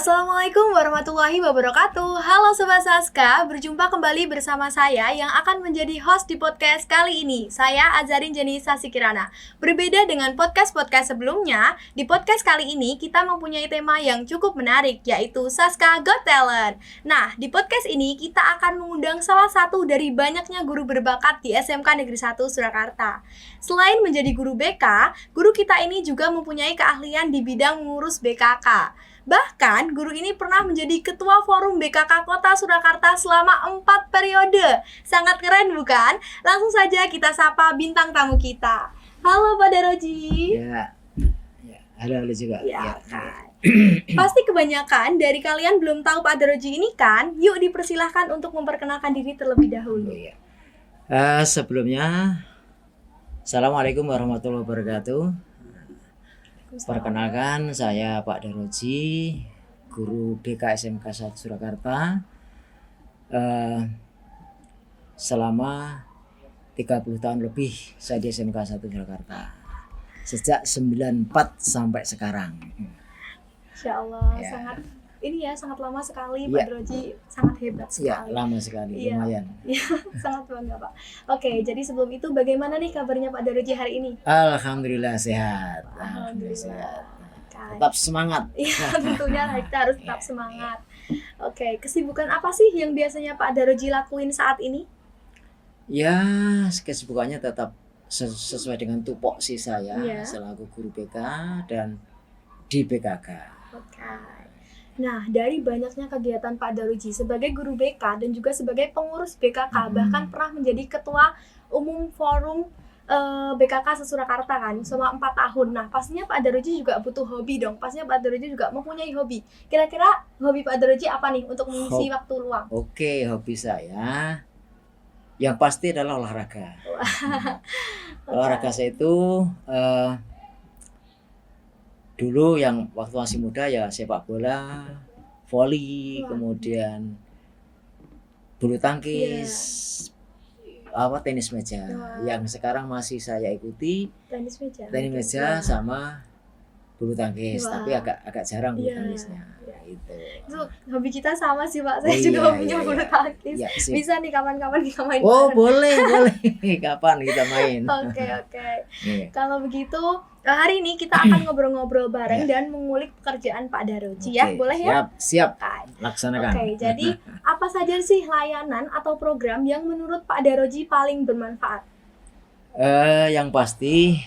Assalamualaikum warahmatullahi wabarakatuh. Halo Sobat Saska, berjumpa kembali bersama saya yang akan menjadi host di podcast kali ini. Saya Azarin Jenisa Sikirana. Berbeda dengan podcast-podcast sebelumnya, di podcast kali ini kita mempunyai tema yang cukup menarik, yaitu Saska Got Talent. Nah, di podcast ini kita akan mengundang salah satu dari banyaknya guru berbakat di SMK Negeri 1 Surakarta. Selain menjadi guru BK, guru kita ini juga mempunyai keahlian di bidang mengurus BKK. Bahkan, guru ini pernah menjadi Ketua Forum BKK Kota Surakarta selama 4 periode. Sangat keren bukan? Langsung saja kita sapa bintang tamu kita. Halo Pak Daroji. Ya, halo juga. Ya. Pasti kebanyakan dari kalian belum tahu Pak Daroji ini kan? Yuk dipersilahkan untuk memperkenalkan diri terlebih dahulu. Sebelumnya, Assalamualaikum warahmatullahi wabarakatuh. Perkenalkan, saya Pak Daroji, guru BK SMK 1 Surakarta. Selama 30 tahun lebih saya di SMK 1 Surakarta. Sejak 94 sampai sekarang. Insya Allah, Ya. sangat lama sekali Pak Daroji, sangat hebat sekali. Ya, lama sekali, lumayan. Ya, sangat bangga Pak. Oke, jadi sebelum itu bagaimana nih kabarnya Pak Daroji hari ini? Alhamdulillah sehat. Alhamdulillah. Tetap semangat. Iya, tentunya kita harus tetap semangat. Oke, kesibukan apa sih yang biasanya Pak Daroji lakuin saat ini? Ya, kesibukannya tetap sesuai dengan tupoksi saya selaku guru BK dan di BKK. Oke. Nah, dari banyaknya kegiatan Pak Daroji sebagai guru BK dan juga sebagai pengurus BKK, bahkan pernah menjadi ketua umum forum BKK se-Surakarta kan selama 4 tahun. Nah, pastinya Pak Daroji juga butuh hobi dong. Pastinya Pak Daroji juga mempunyai hobi. Kira-kira hobi Pak Daroji apa nih untuk mengisi waktu luang? Oke, hobi saya yang pasti adalah olahraga. Olahraga saya itu dulu yang waktu masih muda ya sepak bola, voli, kemudian bulu tangkis, tenis meja. Yang sekarang masih saya ikuti tenis meja sama bulu tangkis, tapi agak jarang bulu tangkisnya. Itu hobi kita sama sih Pak. Saya juga punya bulu tangkis. Bisa nih kapan-kapan kita main. Oh, boleh. Kapan kita main? Oke. Kalau begitu hari ini kita akan ngobrol-ngobrol bareng dan mengulik pekerjaan Pak Daroji ya. Boleh ya? Siap. Laksanakan. Oke, jadi apa saja sih layanan atau program yang menurut Pak Daroji paling bermanfaat? Yang pasti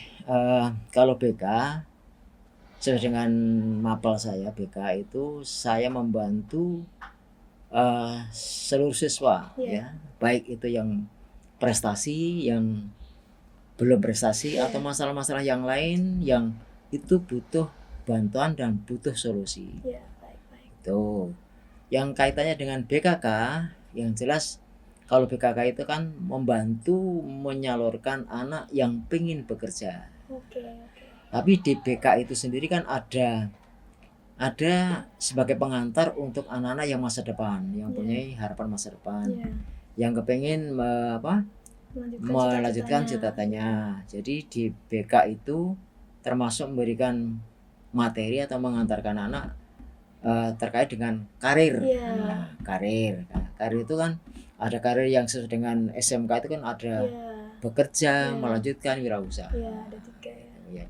kalau BK sesuai dengan mapel saya BK itu saya membantu seluruh siswa ya, baik itu yang prestasi, yang belum prestasi atau masalah-masalah yang lain yang itu butuh bantuan dan butuh solusi. Baik. Itu yang kaitannya dengan BKK, yang jelas kalau BKK itu kan membantu menyalurkan anak yang pengen bekerja. Tapi di BK itu sendiri kan ada sebagai pengantar untuk anak-anak yang masa depan, yang punya harapan masa depan, yang kepengen melanjutkan cita-citanya. Jadi di BK itu termasuk memberikan materi atau mengantarkan anak terkait dengan karir. Karir itu kan ada karir yang sesuai dengan SMK itu kan ada bekerja, melanjutkan wirausaha. Ada 3 ya.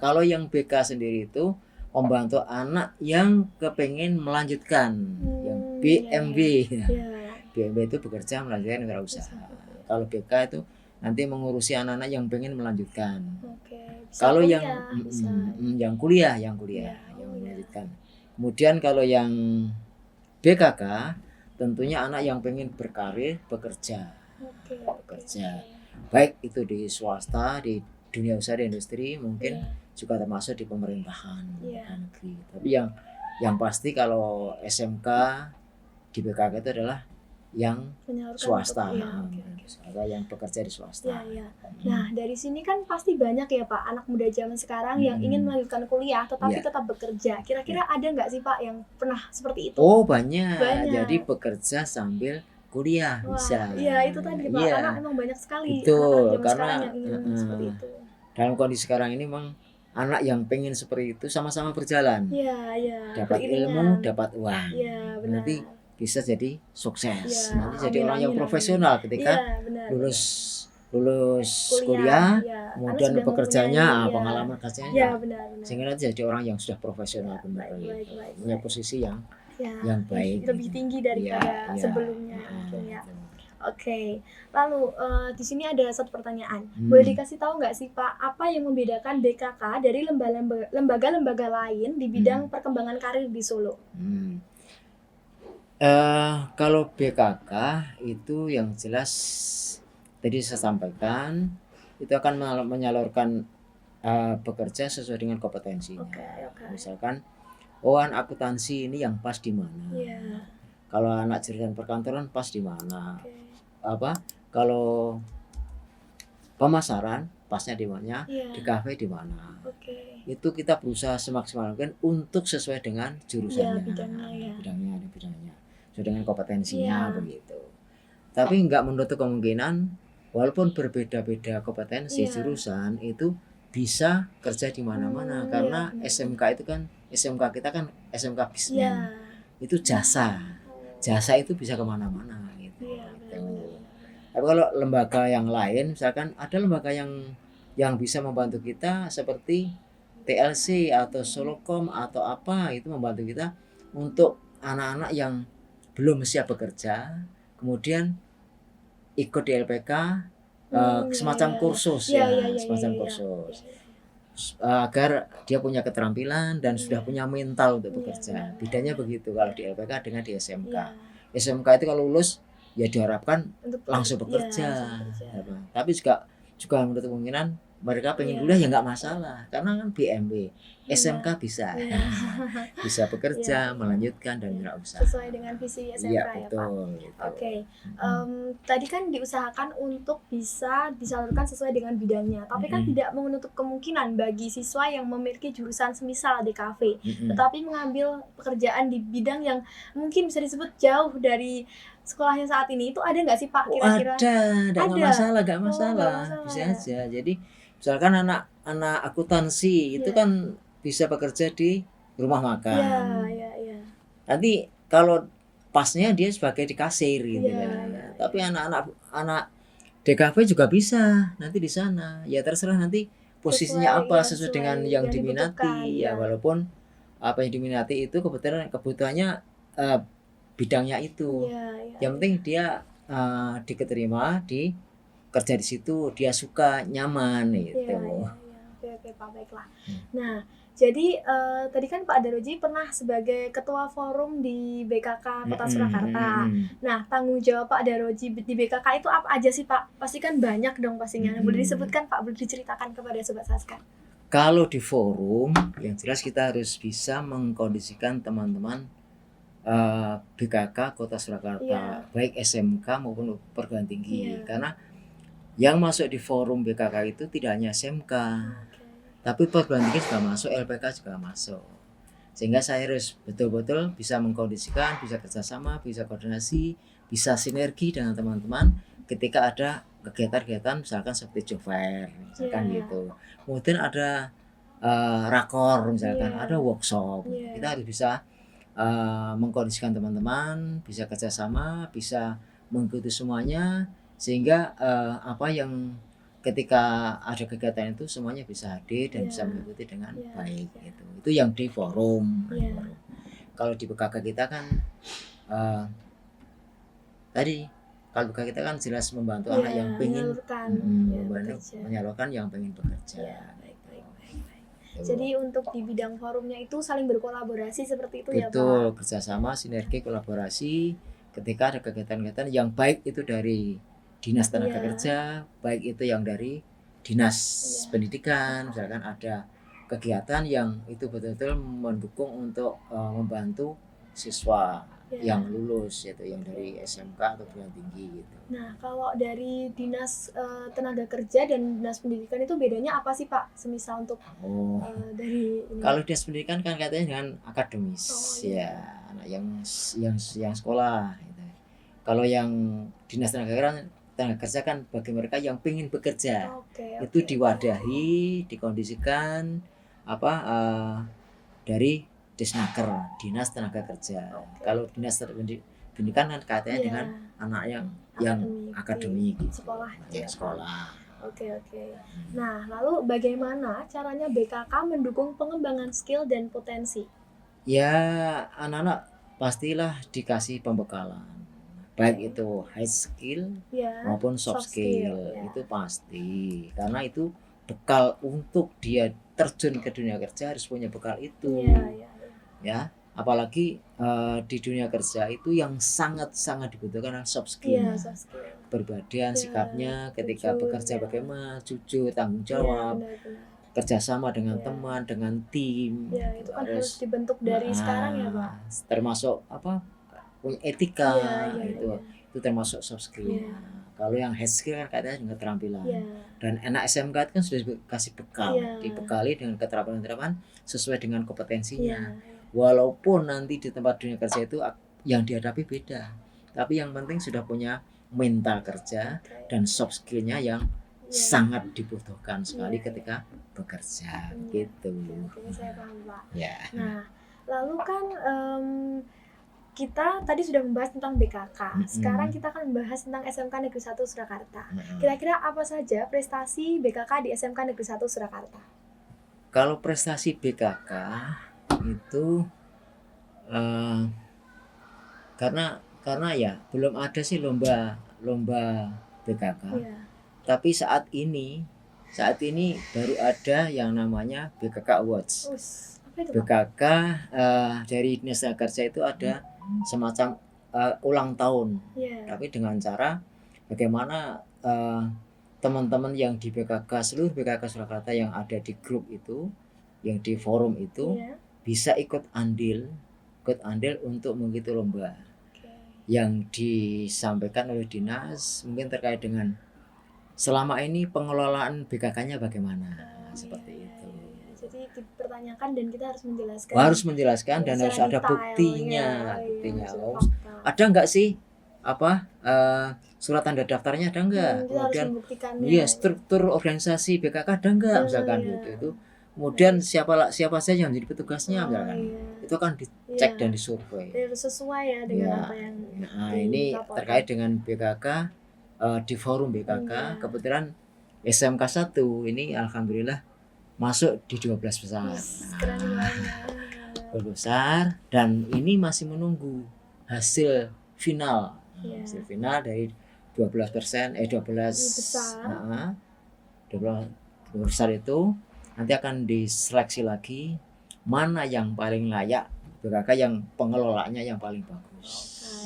Kalau yang BK sendiri itu membantu anak yang kepengen melanjutkan yang BMB. BMB itu bekerja melanjutkan wirausaha. Kalau BK itu nanti mengurusi anak-anak yang pengen melanjutkan. Kalau yang kuliah yang melanjutkan. Kemudian kalau yang BKK tentunya anak yang pengen berkarir, bekerja. Baik itu di swasta, di dunia usaha dan industri, mungkin juga termasuk di pemerintahan negeri. Tapi yang pasti kalau SMK di BKK itu adalah yang swasta, yang bekerja di swasta. Nah, dari sini kan pasti banyak ya Pak anak muda zaman sekarang yang ingin melanjutkan kuliah tetapi tetap bekerja. Kira-kira ada nggak sih Pak yang pernah seperti itu? Oh, banyak. Jadi bekerja sambil kuliah bisa. Iya, itu tadi Pak. Karena emang banyak sekali betul, anak-anak zaman karena sekarang yang ingin seperti itu. Dalam kondisi sekarang ini memang anak yang pengen seperti itu sama-sama berjalan. Dapat ilmu, dapat uang. Nanti bisa jadi sukses. Nanti jadi orang yang profesional ketika lulus kuliah, kemudian pekerjaannya, pengalaman kerjanya, sehingga nanti jadi orang yang sudah profesional benar, punya posisi yang baik, lebih tinggi daripada sebelumnya mungkin ya. Oke, lalu di sini ada satu pertanyaan. Boleh dikasih tahu nggak sih Pak, apa yang membedakan BKK dari lembaga-lembaga lain di bidang perkembangan karir di Solo? Kalau BKK itu yang jelas tadi saya sampaikan, itu akan menyalurkan bekerja sesuai dengan kompetensinya. Misalkan, anak akuntansi ini yang pas di mana? Kalau anak jurusan perkantoran pas di mana? Kalau pemasaran pasnya di mana? Di kafe di mana? Itu kita berusaha semaksimal mungkin untuk sesuai dengan jurusannya, bidangnya, sesuai dengan kompetensinya begitu. Tapi nggak menutup kemungkinan walaupun berbeda-beda kompetensi jurusan itu bisa kerja di mana-mana karena SMK itu kan SMK kita kan SMK Bismen, itu jasa itu bisa kemana-mana gitu. Tapi kalau lembaga yang lain, misalkan ada lembaga yang bisa membantu kita seperti TLC atau Solocom atau apa, itu membantu kita untuk anak-anak yang belum siap bekerja, kemudian ikut di LPK, semacam kursus semacam kursus agar dia punya keterampilan dan sudah punya mental untuk bekerja. Bedanya begitu kalau di LPK dengan di SMK. SMK itu kalau lulus ya diharapkan langsung bekerja. Tapi juga menurut kemungkinan mereka pengen kuliah ya nggak masalah karena kan BMB SMK bisa bisa bekerja, melanjutkan dan wirausaha sesuai dengan visi SMK ya Pak. Gitu. Oke. Tadi kan diusahakan untuk bisa disalurkan sesuai dengan bidangnya, tapi kan tidak menutup kemungkinan bagi siswa yang memiliki jurusan semisal di kafe, tetapi mengambil pekerjaan di bidang yang mungkin bisa disebut jauh dari sekolahnya saat ini. Itu ada nggak sih Pak kira-kira? Nggak masalah, bisa aja. Jadi misalkan anak akuntansi itu kan bisa bekerja di rumah makan. Nanti kalau pasnya dia sebagai di kasir gitu Tapi anak DKV juga bisa nanti di sana. Ya terserah nanti posisinya apa sesuai dengan yang diminati walaupun apa yang diminati itu kebutuhannya bidangnya itu. Yang penting dia diterima di kerja di situ, dia suka, nyaman gitu. Oke Pak, baiklah. Nah, jadi tadi kan Pak Daroji pernah sebagai ketua forum di BKK Kota Surakarta. Nah, tanggung jawab Pak Daroji di BKK itu apa aja sih Pak? Pasti kan banyak dong pastinya. Boleh disebutkan Pak, boleh diceritakan kepada Sobat Saska? Kalau di forum, yang jelas kita harus bisa mengkondisikan teman-teman BKK Kota Surakarta, baik SMK maupun perguruan tinggi. Karena yang masuk di forum BKK itu tidak hanya SMK, tapi perguruan tinggi juga masuk, LPK juga masuk. Sehingga saya harus betul-betul bisa mengkondisikan, bisa kerjasama, bisa koordinasi, bisa sinergi dengan teman-teman ketika ada kegiatan-kegiatan misalkan seperti job fair, misalkan gitu. Kemudian ada rakor, misalkan ada workshop. Kita harus bisa mengkondisikan teman-teman, bisa kerjasama, bisa mengikuti semuanya, sehingga apa yang ketika ada kegiatan itu semuanya bisa hadir dan bisa mengikuti dengan baik gitu. Itu yang di forum. Kalau di BKK kita kan tadi kalau BKK kita kan jelas membantu anak yang pengen menyalurkan yang pengen bekerja. Jadi untuk di bidang forumnya itu saling berkolaborasi seperti itu ya Pak? Betul, kerjasama, sinergi, kolaborasi ketika ada kegiatan-kegiatan yang baik itu dari Dinas Tenaga Kerja, baik itu yang dari Dinas Pendidikan, misalkan ada kegiatan yang itu betul-betul mendukung untuk membantu siswa yang lulus, yaitu yang dari SMK atau perguruan tinggi gitu. Nah, kalau dari Dinas Tenaga Kerja dan Dinas Pendidikan itu bedanya apa sih Pak? Semisal untuk dari ini. Kalau Dinas Pendidikan kan katanya dengan akademis, anak yang sekolah. Gitu. Kalau yang Dinas Tenaga Kerja kan bagi mereka yang pengen bekerja, itu diwadahi, dikondisikan, dari Disnaker, Dinas Tenaga Kerja. Kalau Dinas Pendidikan kan katanya dengan anak yang akademik gitu. Sekolah. Ya, sekolah. Oke. Nah, lalu bagaimana caranya BKK mendukung pengembangan skill dan potensi? Ya, anak-anak pastilah dikasih pembekalan. Baik itu high skill maupun soft skill. Itu pasti. Karena itu bekal untuk dia terjun ke dunia kerja harus punya bekal itu. Ya, apalagi di dunia kerja itu yang sangat-sangat dibutuhkan adalah soft skill. Kepribadian, sikapnya ketika bekerja bagaimana, jujur, tanggung jawab, kerjasama dengan teman, dengan tim. Itu kan harus dibentuk dari sekarang ya Pak. Termasuk punya etika itu termasuk soft skill. Kalau yang hard skill kan katanya dengan keterampilan. Dan anak SMK itu kan sudah dikasih bekal, dibekali dengan keterampilan sesuai dengan kompetensinya. Walaupun nanti di tempat dunia kerja itu yang dihadapi beda, tapi yang penting sudah punya mental kerja dan soft skillnya yang sangat dibutuhkan sekali ketika bekerja gitu. Saya paham Pak. Nah, lalu kan kita tadi sudah membahas tentang BKK. Sekarang kita akan membahas tentang SMK Negeri 1 Surakarta. Kira-kira apa saja prestasi BKK di SMK Negeri 1 Surakarta? Kalau prestasi BKK itu karena ya belum ada sih lomba BKK. Tapi saat ini baru ada yang namanya BKK Awards. BKK dari Dinas Tenaga Kerja itu ada semacam ulang tahun, tapi dengan cara bagaimana teman-teman yang di BKK seluruh BKK Surakarta yang ada di grup itu, yang di forum itu bisa ikut andil untuk mengikuti lomba yang disampaikan oleh dinas, mungkin terkait dengan selama ini pengelolaan BKK-nya bagaimana, seperti itu. Jadi dipertanyakan dan kita harus menjelaskan. Harus menjelaskan dan harus ada buktinya. Ada nggak sih surat tanda daftarnya ada nggak? Kemudian struktur organisasi BKK ada nggak misalkan gitu itu. Kemudian siapa saja yang menjadi petugasnya misalkan. Itu akan dicek dan disurvei. Sesuai ya dengan apa yang ini terkait dengan BKK di forum BKK kebetulan SMK 1 ini alhamdulillah masuk di 12 besar. Keren banget. 12 besar dan ini masih menunggu hasil final. Hasil final dari 12 besar itu nanti akan diseleksi lagi mana yang paling layak BKK yang pengelolanya yang paling bagus.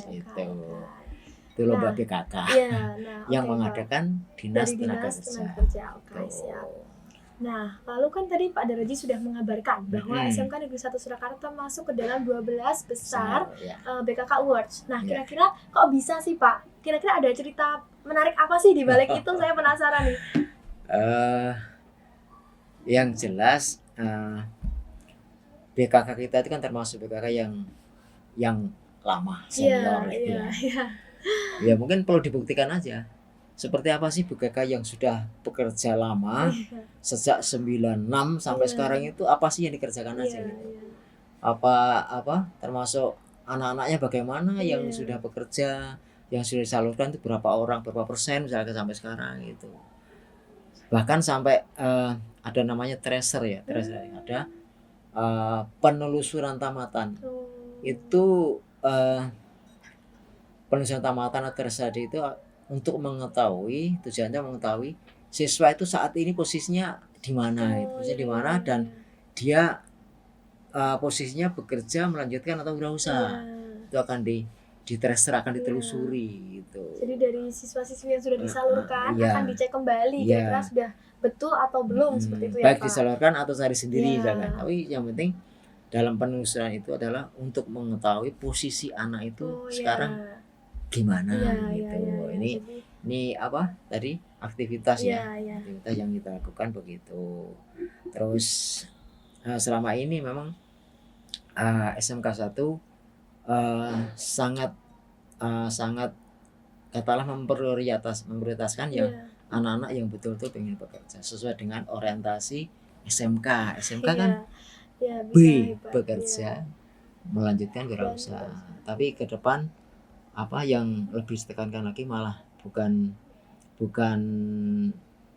Itu lomba BKK yang mengadakan Dinas Tenaga Kerja. Siap. Nah, lalu kan tadi Pak Daraji sudah mengabarkan bahwa SMK Negeri 1 Surakarta masuk ke dalam 12 besar BKK Awards. Nah, kira-kira kok bisa sih Pak? Kira-kira ada cerita menarik apa sih di balik itu? Saya penasaran nih. Yang jelas BKK kita itu kan termasuk BKK yang lama, senior. Ya mungkin perlu dibuktikan aja. Seperti apa sih BKK yang sudah bekerja lama sejak 96 sampai sekarang itu apa sih yang dikerjakan aja gitu. Apa termasuk anak-anaknya bagaimana yang sudah bekerja, yang sudah disalurkan itu berapa orang, berapa persen misalnya sampai sekarang itu. Bahkan sampai ada namanya tracer ada penelusuran tamatan. Itu penelusuran tamatan atau tracer itu untuk tujuannya mengetahui siswa itu saat ini posisinya di mana, di mana dan dia posisinya bekerja melanjutkan atau wirausaha. Itu akan di tracer, akan ditelusuri gitu. Jadi dari siswa-siswi yang sudah disalurkan akan dicek kembali kira-kira sudah betul atau belum seperti itu ya baik Pak. Disalurkan atau cari sendiri tapi yang penting dalam penelusuran itu adalah untuk mengetahui posisi anak itu sekarang gimana gitu. Ini apa tadi aktivitas aktivitas yang kita lakukan begitu. Terus selama ini memang SMK 1 sangat katalah memprioritaskan yang anak-anak yang betul-betul ingin bekerja sesuai dengan orientasi SMK kan Iya, B bisa hebat. bekerja melanjutkan wirausaha. Tapi ke depan apa yang lebih ditekankan lagi malah bukan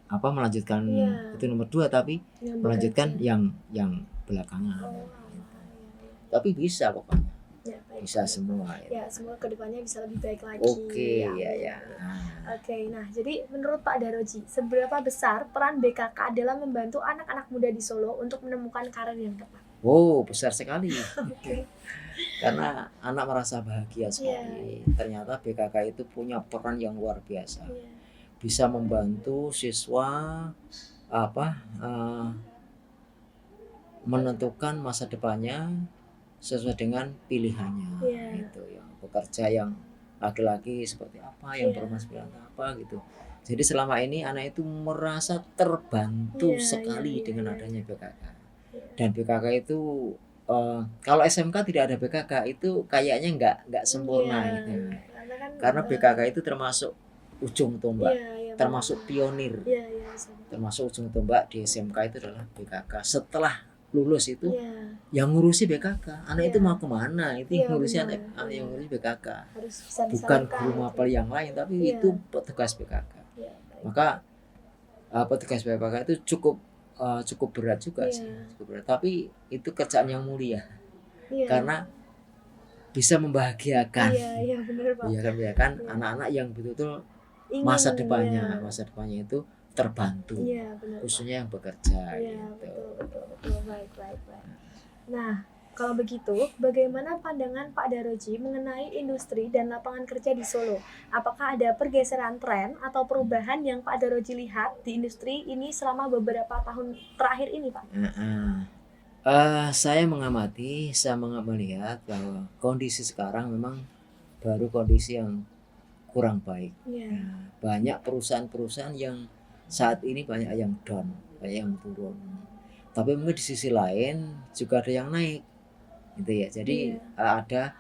apa melanjutkan itu nomor 2 tapi Yang melanjutkan bekerja. yang belakangan. Oh, Tapi bisa pokoknya. ya, baik. Bisa semua. Ya, semua kedepannya bisa lebih baik lagi. Oke, Amin. ya. Oke, nah jadi menurut Pak Daroji, seberapa besar peran BKK dalam membantu anak-anak muda di Solo untuk menemukan karir yang tepat? Oh, besar sekali. Oke. Karena anak merasa bahagia sekali. Ternyata BKK itu punya peran yang luar biasa. Bisa membantu siswa menentukan masa depannya sesuai dengan pilihannya. Gitu ya. Bekerja yang laki-laki seperti apa, yang perempuan seperti apa gitu. Jadi selama ini anak itu merasa terbantu sekali dengan adanya BKK. Dan BKK itu kalau SMK tidak ada BKK itu kayaknya nggak sempurna gitu. Karena BKK itu termasuk ujung tombak, termasuk pionir. Termasuk ujung tombak di SMK itu adalah BKK. Setelah lulus itu yang ngurusi BKK, anak itu mau kemana itu ngurusi anak yang ngurusi BKK, bukan guru mapel yang lain, tapi itu petugas BKK. Maka petugas BKK itu cukup berat juga sih, cukup berat. Tapi itu kerjaan yang mulia karena bisa membahagiakan, membahagiakan anak-anak yang betul-betul masa depannya itu terbantu, khususnya yang bekerja. Gitu. Betul. Baik. Nah, kalau begitu, bagaimana pandangan Pak Daroji mengenai industri dan lapangan kerja di Solo? Apakah ada pergeseran tren atau perubahan yang Pak Daroji lihat di industri ini selama beberapa tahun terakhir ini, Pak? Saya melihat bahwa kondisi sekarang memang baru kondisi yang kurang baik. Banyak perusahaan-perusahaan yang saat ini banyak yang down, banyak yang turun. Tapi mungkin di sisi lain juga ada yang naik, gitu ya. Jadi ada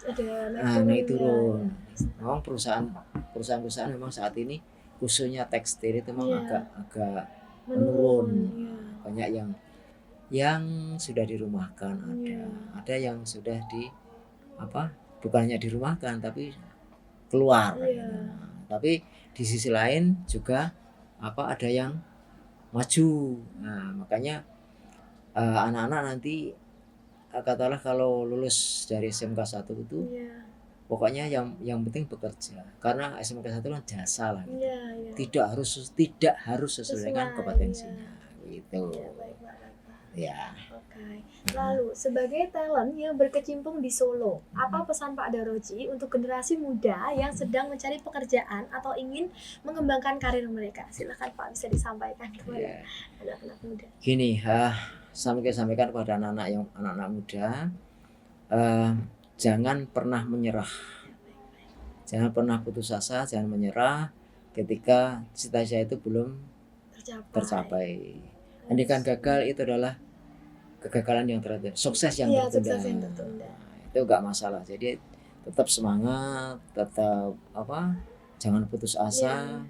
naik turun. Memang perusahaan memang saat ini khususnya tekstil itu memang agak menurun. Banyak yang sudah dirumahkan, ada yang sudah bukannya dirumahkan tapi keluar. Tapi di sisi lain juga ada yang maju. Nah, makanya anak-anak nanti katakanlah kalau lulus dari SMK 1 itu pokoknya yang penting bekerja, karena SMK 1 kan jasa lah gitu. Tidak harus sesuai dengan kompetensinya gitu. Ya. Oke. Lalu sebagai talent yang berkecimpung di Solo, apa pesan Pak Daroji untuk generasi muda yang sedang mencari pekerjaan atau ingin mengembangkan karir mereka? Silakan Pak, bisa disampaikan kepada anak-anak muda. Gini, sampaikan kepada anak-anak muda, jangan pernah menyerah, jangan pernah putus asa, jangan menyerah ketika cita-cita itu belum tercapai. Andaikan gagal itu adalah kegagalan yang tertunda, sukses yang tertunda. Itu enggak masalah. Jadi tetap semangat, tetap jangan putus asa,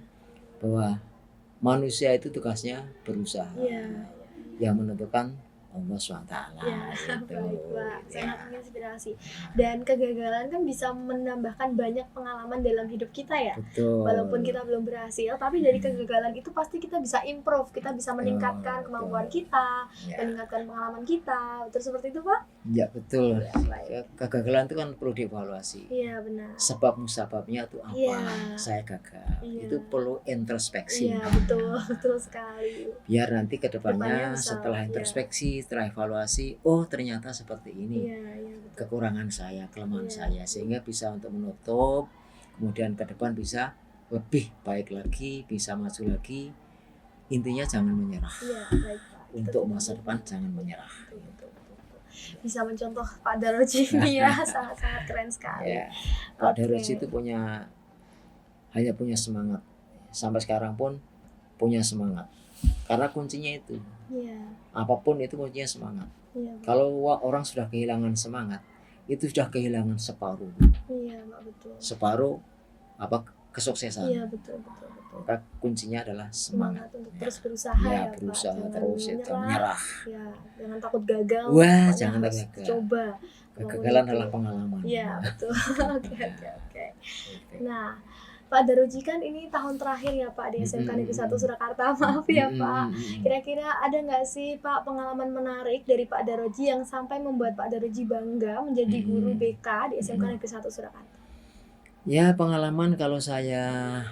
bahwa manusia itu tugasnya berusaha. Yang menentukan Allah SWT. Baik, Pak. Sangat menginspirasi. Dan kegagalan kan bisa menambahkan banyak pengalaman dalam hidup kita ya. Betul. Walaupun kita belum berhasil, tapi dari kegagalan itu pasti kita bisa improve, kita bisa meningkatkan kemampuan kita, meningkatkan pengalaman kita. Betul seperti itu, Pak? Ya, betul. Kegagalan itu kan perlu dievaluasi. Iya, benar. Sebab musababnya itu apa? Saya gagal. Itu perlu introspeksi. Iya, betul sekali. Biar nanti ke depannya setelah introspeksi, setelah evaluasi, oh ternyata seperti ini kekurangan saya, kelemahan saya, sehingga bisa untuk menutup, kemudian ke depan bisa lebih baik lagi, bisa maju lagi. Intinya jangan menyerah. Baik, Pak. Untuk masa depan jangan menyerah. Bisa mencontoh Pak Daroji ini ya, sangat-sangat keren sekali. Pak Daroji itu hanya punya semangat, sampai sekarang pun punya semangat. Karena kuncinya itu, apapun itu kuncinya semangat. Kalau orang sudah kehilangan semangat, itu sudah kehilangan separuh. Betul. Separuh kesuksesan. Iya, betul. Maka kuncinya adalah semangat Untuk ya. terus berusaha Ya, ya, berusaha Pak. terus itu menyerah. Ya, jangan takut gagal. Wah, pokoknya jangan harus takut gagal. coba. Kegagalan adalah pengalaman. Iya, betul. Oke. Nah, Pak Daroji kan ini tahun terakhir ya Pak di SMK Negeri 1 Surakarta. Maaf ya Pak. Kira-kira ada nggak sih Pak pengalaman menarik dari Pak Daroji yang sampai membuat Pak Daroji bangga menjadi guru BK di SMK Negeri 1 Surakarta? Ya, pengalaman kalau saya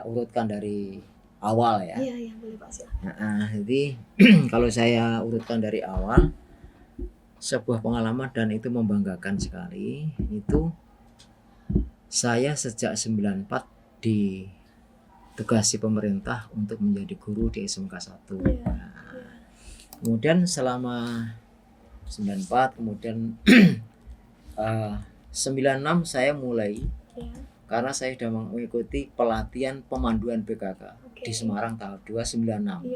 urutkan dari awal ya. Iya, boleh Pak, silakan. Jadi kalau saya urutkan dari awal, sebuah pengalaman dan itu membanggakan sekali. Itu saya sejak 94 ditugasi pemerintah untuk menjadi guru di SMK 1. Kemudian selama 94, kemudian 96 saya mulai karena saya sudah mengikuti pelatihan pemanduan BKK di Semarang tahap 2 96.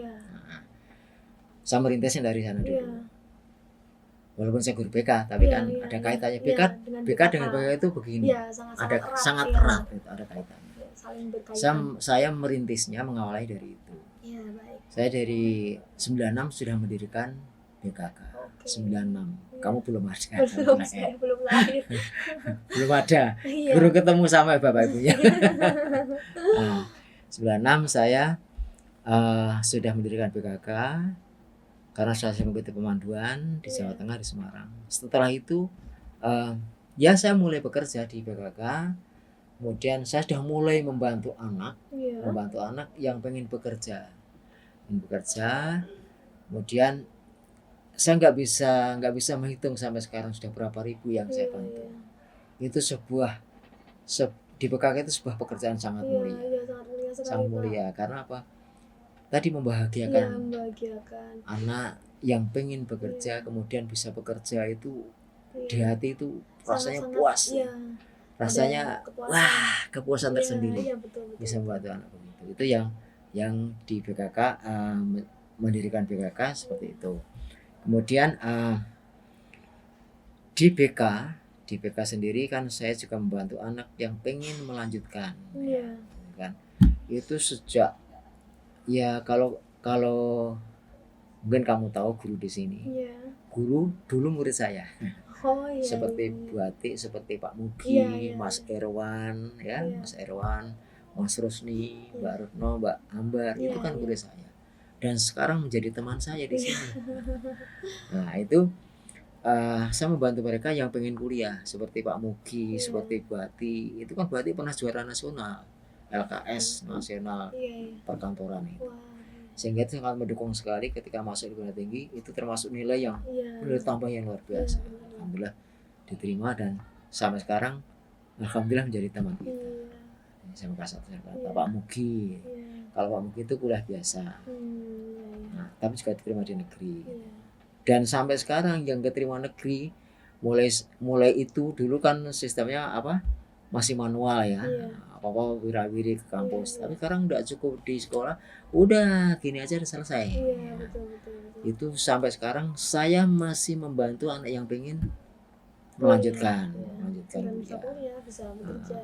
Saya merintisnya dari sana dulu. Walaupun saya guru BK, tapi ada kaitannya BK dengan BKK itu begini. Sangat erat itu ada kaitannya. Saya merintisnya mengawali dari itu. Saya dari 96 sudah mendirikan BKK. 96. Kamu belum ada. Saya belum lahir. Belum ada. Guru ketemu sama bapak ibunya. 96 saya sudah mendirikan BKK. Karena saya mengikuti pemanduan di Jawa Tengah di Semarang. Setelah itu ya saya mulai bekerja di BKK. Kemudian saya sudah mulai membantu anak yang pengen bekerja. Kemudian saya nggak bisa menghitung sampai sekarang sudah berapa ribu yang saya bantu. Itu di BKK itu sebuah pekerjaan sangat mulia. Sangat mulia karena apa? Tadi membahagiakan anak yang pengen bekerja kemudian bisa bekerja itu di hati itu rasanya puas. Rasanya kepuasan tersendiri. Betul. Bisa membantu anak begitu. Itu yang di BKK mendirikan BKK seperti itu. Kemudian di BK sendiri kan saya juga membantu anak yang pengen melanjutkan. Kan? Itu sejak ya kalau mungkin kamu tahu guru di sini. Guru dulu murid saya. Seperti Bu Ati, seperti Pak Mugi, Mas Erwan, Mas Erwan, Mas Rusni, Mbak Retno, Mbak Ambar, itu kan murid saya. Dan sekarang menjadi teman saya di sini. Nah, itu saya membantu mereka yang pengen kuliah, seperti Pak Mugi, seperti Bu Ati. Itu kan Bu Ati pernah juara nasional. LKS nasional perkantoran itu. Sehingga itu sangat mendukung sekali ketika masuk di perguruan tinggi, itu termasuk nilai tambah yang luar biasa. Alhamdulillah diterima dan sampai sekarang alhamdulillah menjadi teman kita. SMK 1 Pak Mugi. Kalau Pak Mugi itu kuliah biasa. Nah, tapi juga diterima di negeri. Dan sampai sekarang yang keterima negeri mulai itu dulu kan sistemnya masih manual ya. Apa-apa wirawiri ke kampus. Tapi sekarang udah cukup di sekolah, udah gini aja udah selesai. Betul. Itu sampai sekarang saya masih membantu anak yang pengen melanjutkan kuliah, bisa bekerja.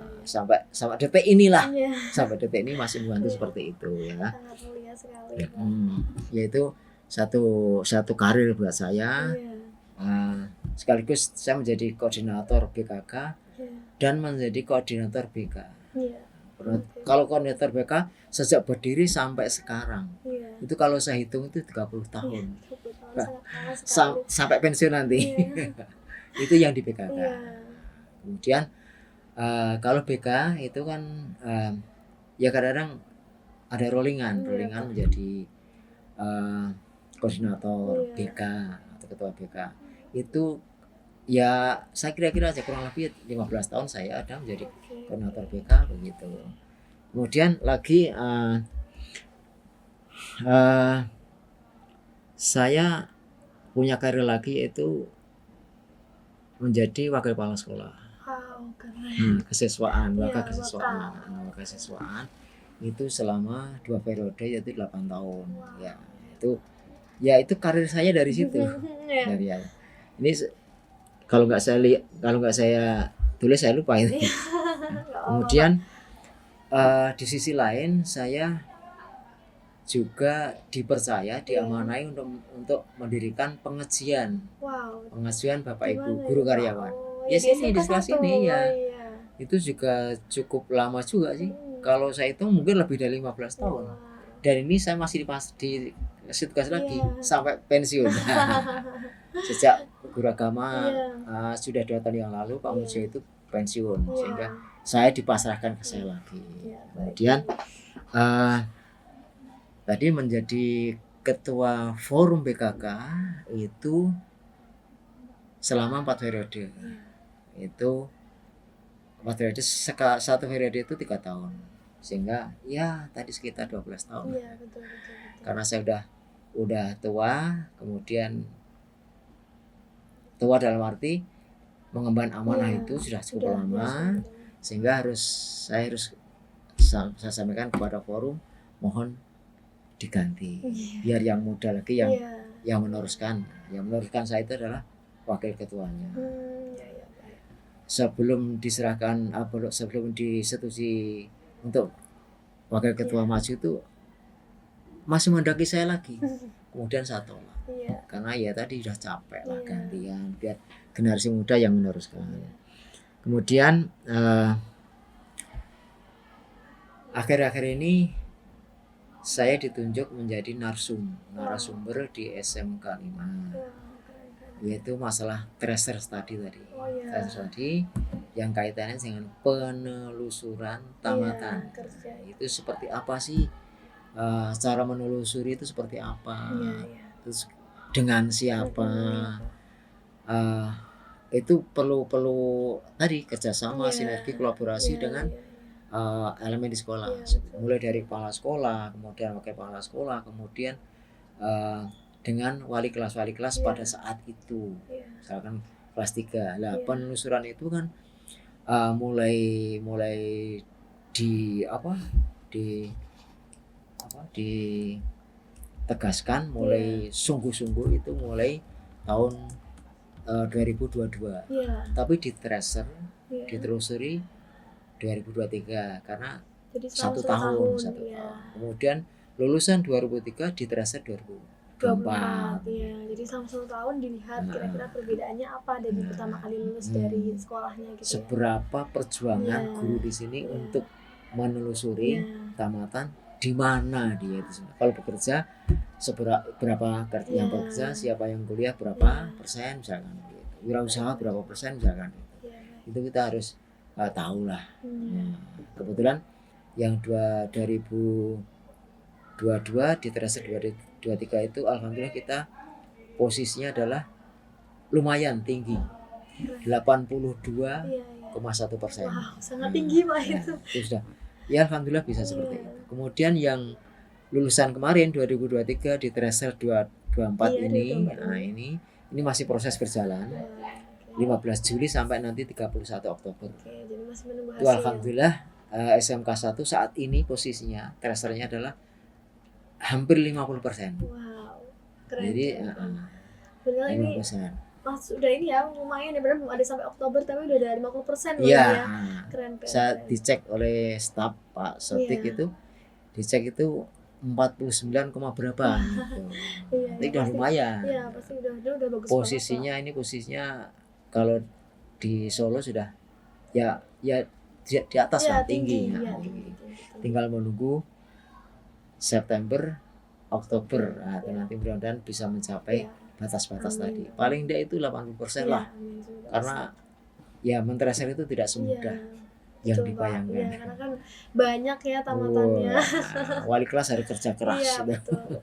Sampai detik inilah. Sampai detik ini masih membantu seperti itu ya. Sangat mulia sekali. Yaitu satu karir buat saya. Sekaligus saya menjadi koordinator BKK dan menjadi koordinator BK. Kalau koordinator BK sejak berdiri sampai sekarang itu kalau saya hitung itu 30 tahun. Sampai pensiun nanti. Itu yang di BKK. Kemudian kalau BK itu kan ya kadang-kadang ada rollingan menjadi koordinator BK atau ketua BK. Itu ya saya kira-kira aja kurang lebih 15 tahun saya ada menjadi koordinator BK begitu. Kemudian lagi saya punya karir lagi yaitu menjadi wakil kepala sekolah. Kesiswaan, kesiswaan itu selama 2 periode yaitu 8 tahun. Itu karir saya dari situ. Dari ini kalau nggak saya tulis saya lupa ini. Kemudian di sisi lain saya juga dipercaya, diamanai untuk mendirikan pengajian. Pengajian Bapak Ibu guru karyawan. Ya sini di sebelah sini ya. Itu juga cukup lama juga sih. Kalau saya itu mungkin lebih dari 15 tahun. Dan ini saya masih di tugas lagi sampai pensiun. Sejak guru agama sudah 2 tahun yang lalu Pak Mujo itu pensiun, sehingga saya dipasrahkan ke saya lagi. Kemudian tadi menjadi ketua forum BKK itu selama 4 periode. Itu 4 periode, satu periode itu 3 tahun. Sehingga ya tadi sekitar 12 tahun. Betul. Karena saya udah tua, kemudian tua dalam arti mengemban amanah itu sudah cukup lama, sehingga saya harus sampaikan kepada forum, mohon diganti biar yang muda lagi yang meneruskan. Yang meneruskan saya itu adalah wakil ketuanya. Sebelum diserahkan, sebelum disetujui untuk wakil ketua maju itu masih mendaki saya lagi. Kemudian saya tolak. Karena ya tadi sudah capek lah gantian, biar generasi muda yang meneruskan. Kemudian akhir-akhir ini saya ditunjuk menjadi narasumber di SMK 5, yaitu masalah tracer study tadi. Tracer study yang kaitannya dengan penelusuran tamatan. Itu seperti apa sih? Cara menelusuri itu seperti apa? Terus dengan siapa? Itu perlu tadi kerjasama, sinergi, kolaborasi dengan elemen di sekolah, mulai dari kepala sekolah, kemudian wakil kepala sekolah, kemudian dengan wali kelas pada saat itu, misalkan kelas 3. Nah, penelusuran itu kan mulai ditegaskan, mulai sungguh-sungguh itu mulai tahun 2022. Tapi di tracer, ditelusuri 2023 karena jadi 1 tahun. Kemudian lulusan 2003 di tracer 2024. Jadi selama 1 tahun dilihat kira-kira perbedaannya apa dari pertama kali lulus dari sekolahnya gitu. Seberapa perjuangan guru di sini untuk menelusuri tamatan di mana dia itu. Kalau bekerja berapa yang bekerja, siapa yang kuliah berapa persen misalkan gitu. Wirausaha berapa persen misalkan gitu. Itu kita harus tahu lah. Kebetulan yang 2022 di tracer 2023 itu alhamdulillah kita posisinya adalah lumayan tinggi, 82,1%. Sangat tinggi Pak itu. Sudah. Ya alhamdulillah bisa seperti itu. Kemudian yang lulusan kemarin 2023 di tracer 2024 ini, ini masih proses berjalan. 15 Juli sampai nanti 31 Oktober. Jadi masih menunggu hasil. Itu alhamdulillah SMK 1 saat ini posisinya tracernya adalah hampir 50%. Keren. Jadi benar ini udah ini ya lumayan ya, benar belum ada sampai Oktober tapi udah ada 50% loh ya. Keren. Saya dicek oleh staf Pak Sotik itu, dicek itu 49, berapa gitu. Itu udah lumayan. Iya, pasti udah bagus. Posisinya kalau di Solo sudah ya di atas lah, tinggi. Tinggal menunggu September, Oktober. Nanti mudah-mudahan bisa mencapai batas-batas tadi. Paling tidak itu 80% lah. Karena ya mentracer itu tidak semudah yang dibayangkan. Karena kan banyak ya tamatannya. Wali kelas harus kerja keras. Betul.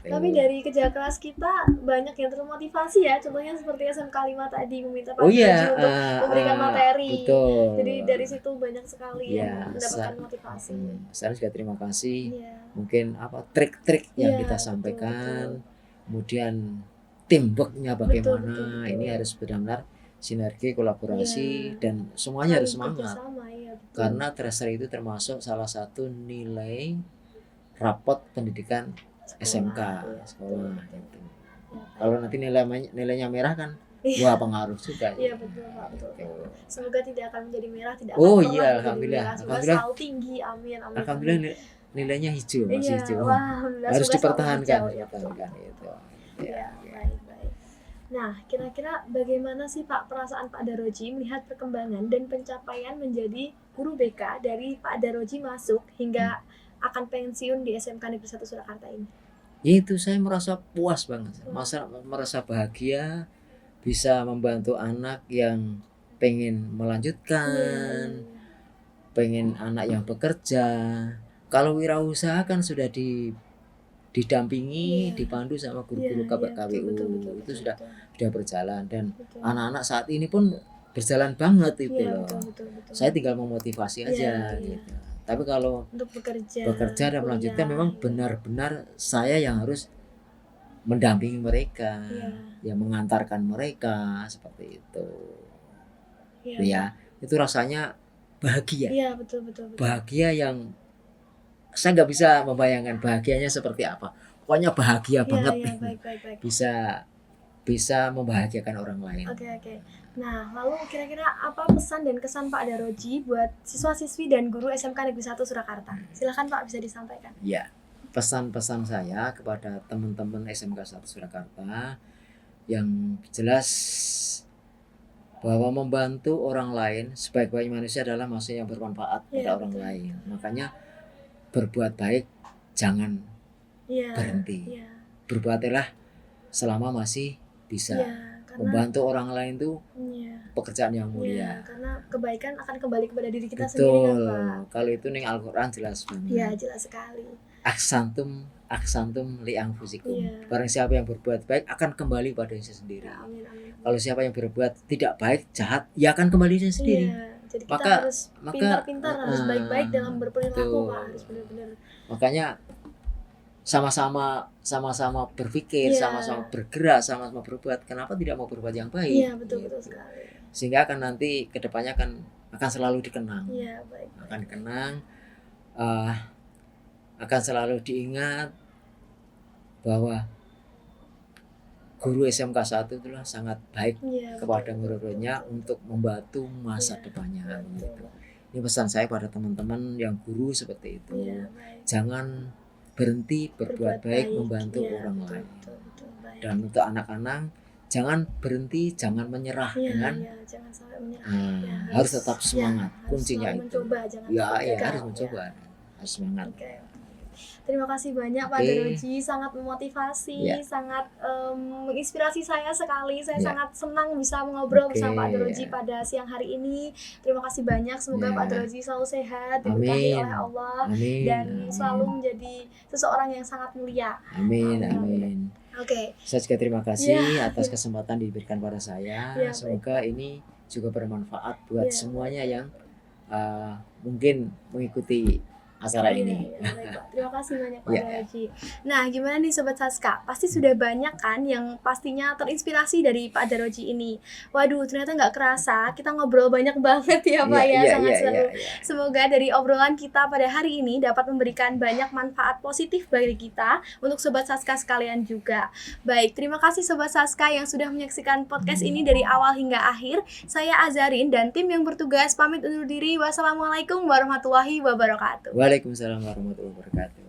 Tapi dari kerja keras kita banyak yang termotivasi ya. Contohnya seperti SMK 5 tadi meminta Pak Haji untuk memberikan materi. Betul. Jadi dari situ banyak sekali yang mendapatkan motivasi. Saya juga terima kasih. Mungkin trik-trik yang kita sampaikan. Kemudian teamworknya bagaimana. Ini harus benar-benar sinergi, kolaborasi, dan semuanya harus semangat. Karena tracer itu termasuk salah satu nilai rapot pendidikan SMK sekolah gitu. Kalau nanti nilainya merah kan Wah, pengaruh juga. Iya betul Pak, betul. Semoga tidak akan menjadi merah, tidak akan Oh pernah iya, menjadi alhamdulillah. merah. Semoga Alhamdulillah. selalu tinggi, amin, amin. Alhamdulillah nilainya hijau, masih Iya, hijau. wah, alhamdulillah, Harus semoga selalu dipertahankan, hijau, ya, betul. itu. Iya, baik. Nah, kira-kira bagaimana sih Pak perasaan Pak Daroji melihat perkembangan dan pencapaian menjadi guru BK dari Pak Daroji masuk hingga akan pensiun di SMK Negeri 1 Surakarta ini? Itu saya merasa puas banget, merasa bahagia bisa membantu anak yang pengen melanjutkan, pengen anak yang bekerja. Kalau wirausaha kan sudah didampingi, dipandu sama guru-guru KPKWU, itu sudah berjalan dan anak-anak saat ini pun berjalan banget itu loh. Betul. Saya tinggal memotivasi aja gitu. Tapi kalau untuk bekerja dan melanjutkan memang benar-benar saya yang harus mendampingi mereka, yang mengantarkan mereka seperti itu. Ya, itu rasanya bahagia. Iya, betul. Bahagia yang saya nggak bisa membayangkan bahagianya seperti apa. Pokoknya bahagia banget. Baik. Bisa membahagiakan orang lain. Oke. Nah, lalu kira-kira apa pesan dan kesan Pak Daroji buat siswa-siswi dan guru SMK Negeri 1 Surakarta? Silakan Pak, bisa disampaikan. Ya, pesan-pesan saya kepada teman-teman SMK 1 Surakarta yang jelas bahwa membantu orang lain sebaik-baik manusia adalah manusia yang bermanfaat pada orang lain. Makanya berbuat baik jangan berhenti. Berbuatlah selama masih bisa. Membantu orang lain itu pekerjaan yang mulia. Karena kebaikan akan kembali kepada diri kita sendiri kan Pak. Kalau itu ning Al-Qur'an jelas banget. Iya, jelas sekali. Aksantum li anfusikum. Barang siapa yang berbuat baik akan kembali pada dirinya sendiri. Amin. Kalau siapa yang berbuat tidak baik, jahat, ya akan kembali dirinya sendiri. Jadi kita harus pintar-pintar, harus baik-baik dalam berperilaku Pak, harus benar-benar. Makanya sama-sama berpikir, sama-sama bergerak, sama-sama berbuat. Kenapa tidak mau berbuat yang baik? Iya, betul sekali. Sehingga akan nanti kedepannya akan selalu dikenang. Iya, baik. Akan dikenang, akan selalu diingat bahwa guru SMK 1 itulah sangat baik kepada murid-muridnya untuk membantu masa depannya. Gitu. Ini pesan saya pada teman-teman yang guru seperti itu. Jangan berhenti berbuat baik membantu orang lain. Dan untuk anak-anak jangan berhenti, jangan menyerah dengan jangan sampai menyerah. harus tetap semangat. Kuncinya itu. Harus mencoba. Harus semangat. Terima kasih banyak Pak Daroji, sangat memotivasi, sangat menginspirasi saya sekali. Saya sangat senang bisa mengobrol bersama Pak Daroji pada siang hari ini. Terima kasih banyak, semoga Pak Daroji selalu sehat, diberkahi oleh Allah, dan selalu menjadi seseorang yang sangat mulia. Amin. Oke. Saya juga terima kasih atas kesempatan diberikan pada saya. Semoga ini juga bermanfaat buat semuanya yang mungkin mengikuti acara ini. Baik, Pak. Terima kasih banyak Pak Daroji. Nah, gimana nih Sobat Saska? Pasti sudah banyak kan yang pastinya terinspirasi dari Pak Daroji ini. Waduh, ternyata nggak kerasa kita ngobrol banyak banget ya Pak sangat seru. Semoga dari obrolan kita pada hari ini dapat memberikan banyak manfaat positif bagi kita untuk Sobat Saska sekalian juga. Baik, terima kasih Sobat Saska yang sudah menyaksikan podcast ini dari awal hingga akhir. Saya Azarin dan tim yang bertugas pamit undur diri. Wassalamualaikum warahmatullahi wabarakatuh. Waalaikumsalam warahmatullahi wabarakatuh.